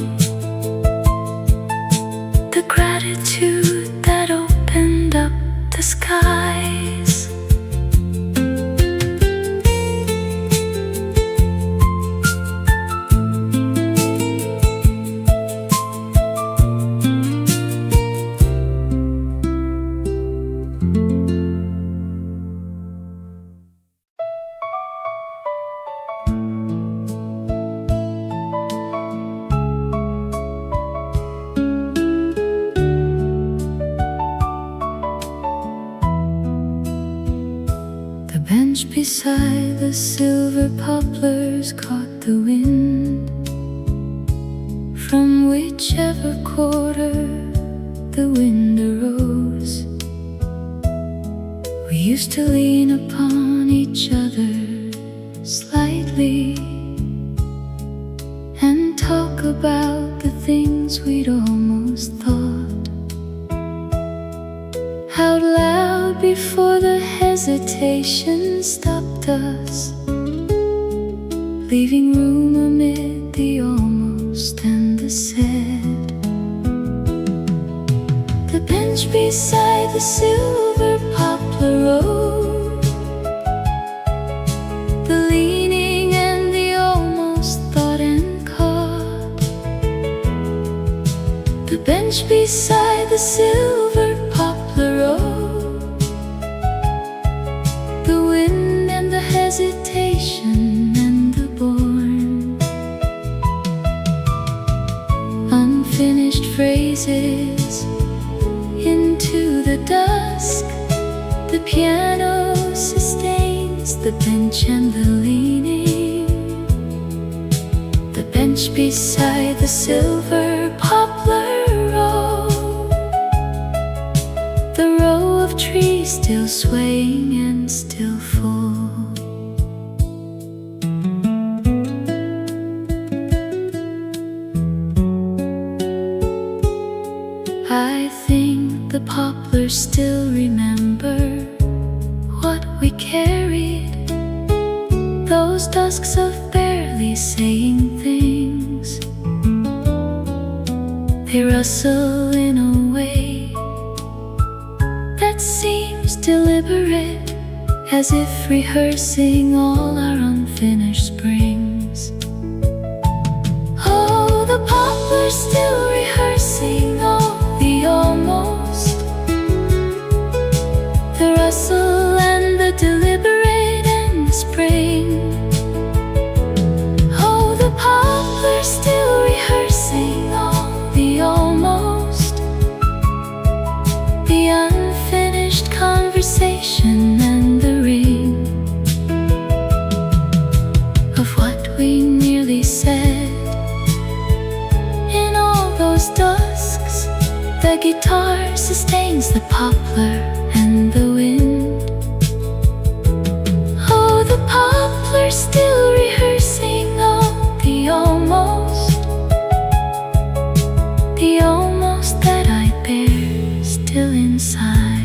the gratitude that opened up the skies. Bench beside the silver poplars caught the wind from whichever quarter the wind arose. We used to lean upon each other slightly and talk about the things we'd almost thought out loud before the hesitation stopped us, leaving room amid the almost and the said. The bench beside the silver poplar road, the leaning and the almost thought and caught. The bench beside the silver poplar road, the wind and the hesitation and the born unfinished phrases into the dusk. The piano sustains the bench and the leaning. The bench beside the silver poplar road, the row of trees still swaying and still full. I think the poplars still remember what we carried, those dusks of barely saying things. They rustle in a way that seems deliberate, as if rehearsing all our unfinished springs. Oh, the poplars still rehearsing all the almost, the rustle and the deliberate and the spring. Oh, the poplars still rehearsing all the almost, the unfinished conversation and the ring of what we nearly said in all those dusks. The guitar sustains the poplar and the wind. Oh, the poplar still rehearsing all the almost, the almost that I bear still inside.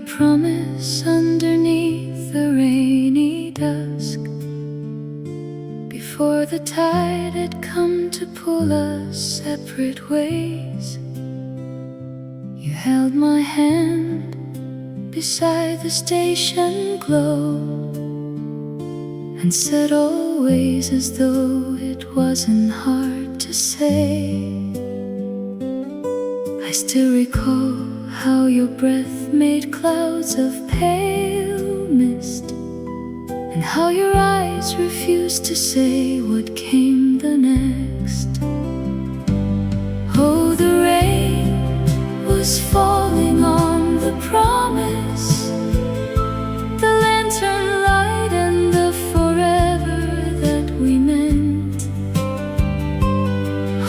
promise underneath the rainy dusk, before the tide had come to pull us separate ways. You held my hand beside the station glow and said always, as though it wasn't hard to say. I still recall how your breath made clouds of pale mist, and how your eyes refused to say what came the next. Oh, the rain was falling on the promise, the lantern light and the forever that we meant.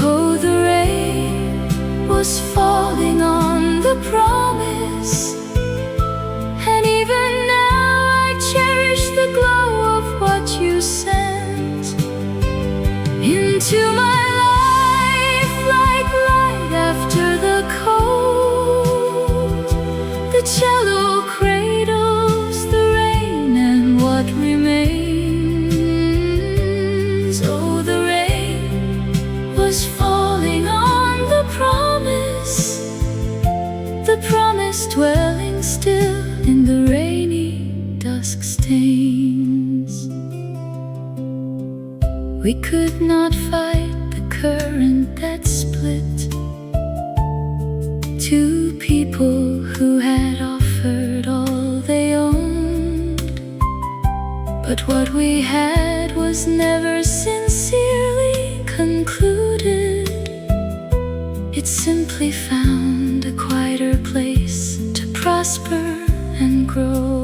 Oh, the rain was falling on the promise, and even now I cherish the glow of what you sent into my life, like light after the cold. The cello cradles the rain and what remains. Oh, the rain was falling on the promise, the promise dwelling still in the rainy dusk stains. We could not fight the current that split two people who had offered all they owned, but what we had was never sincerely concluded. It simply found a quieter place to prosper and grow.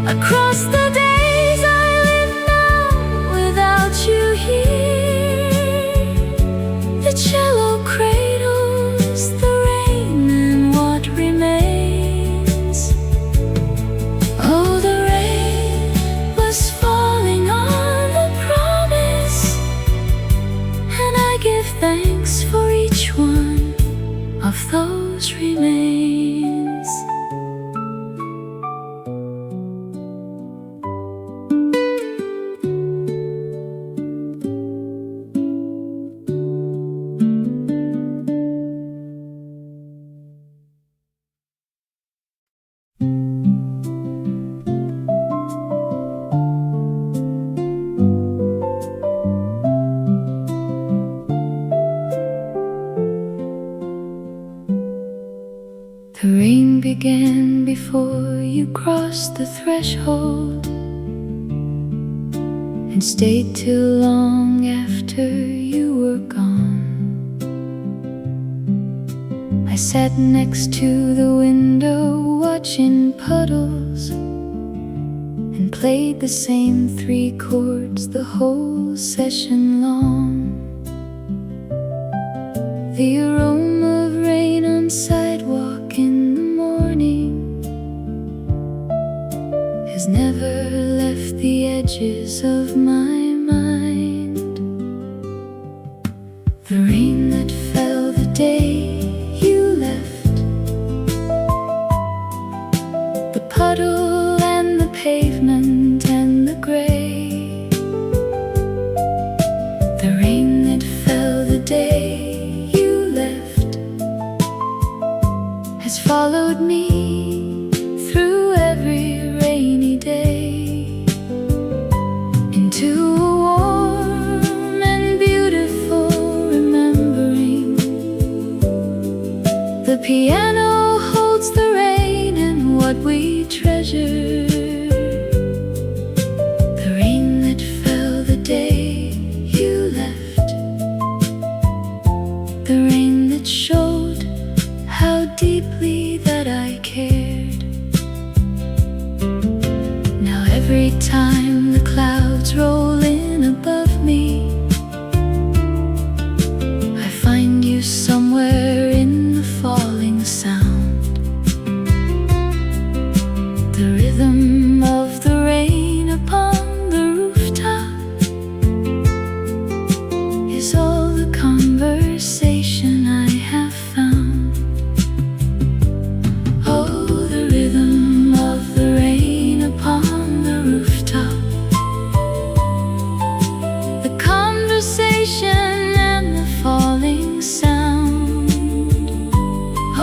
Across the days I live now without you here, the cello cradles the rain and what remains. Oh, the rain was falling on the promise, and I give thanks for each one of those remains. The rain began before you crossed the threshold, and stayed till long after you were gone. I sat next to the window watching puddles, and played the same 3 chords the whole session long. The aroma of rain on sidewalk in the morning has never left the edges of my mind. The rain that fell the day you left, the puddle and the pavement and the gray. The rain that fell the day has followed me through every rainy day. deeply treasure. The rain that fell the day you left, the rain that showed how deeply that I cared. Now every time the clouds roll in above me, I find you somewhere in the falling sound. The rhythm of the rain upon the rooftop is all the conversation I have found. Oh, the rhythm of the rain upon the rooftop, the conversation and the falling sound.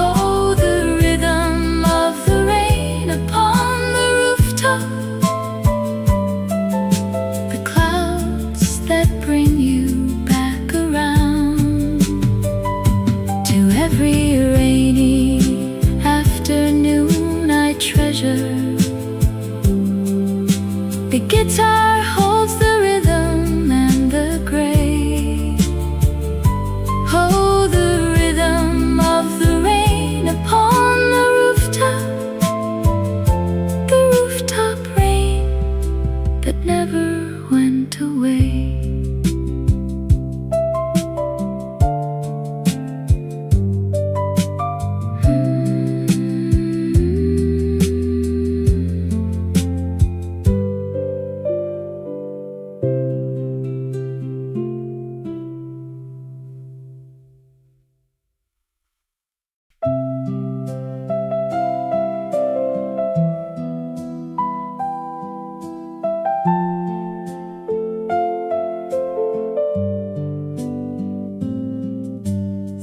Oh, the rhythm of the rain upon the rooftop, the clouds that bring you back around. To every rainy afternoon I treasure. The guitar holds the rhythm and the gray. Oh, the rhythm of the rain upon the rooftop, the rooftop rain that never went away.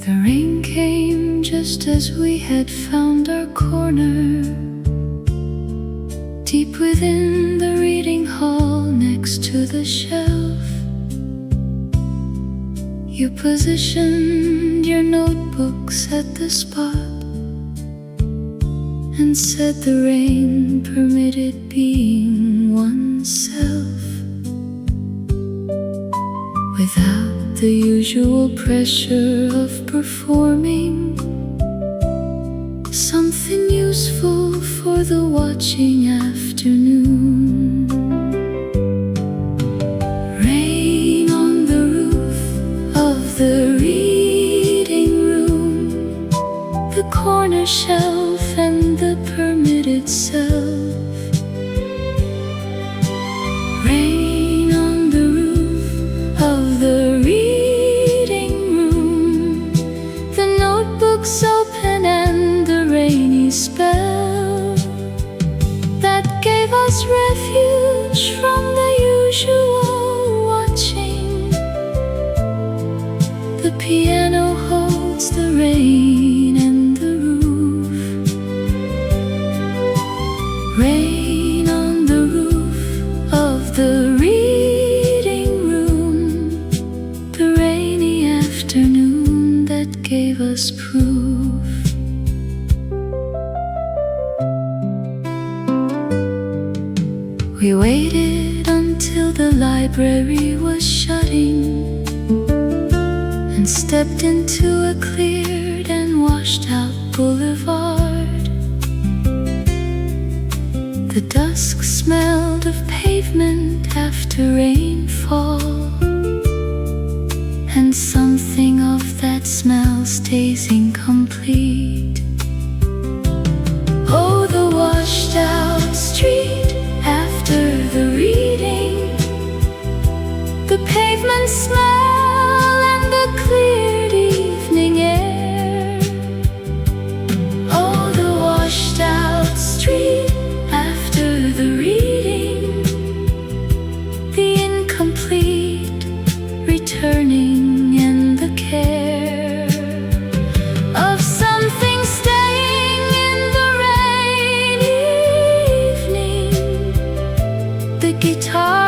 The rain came just as we had found our corner, deep within the reading hall next to the shelf. You positioned your notebooks at the spot and said the rain permitted being oneself, without the usual pressure of performing something useful for the watching afternoon. Rain on the roof of the reading room, the corner shelf and the permitted self. Rain on the roof of the open and the rainy spell that gave us refuge from the usual watching. The piano holds the rain and the roof. Rain on the roof of the reading room, the rainy afternoon that gave us proof. We waited until the library was shutting and stepped into a cleared and washed out boulevard. The dusk smelled of pavement after rainfall, and something of that smell stays incomplete. Oh, the washed out street after the reading, the pavement smell and the cleared evening air. Oh, the washed out street after the reading, the incomplete returning and the care of something staying in the rainy evening. The guitar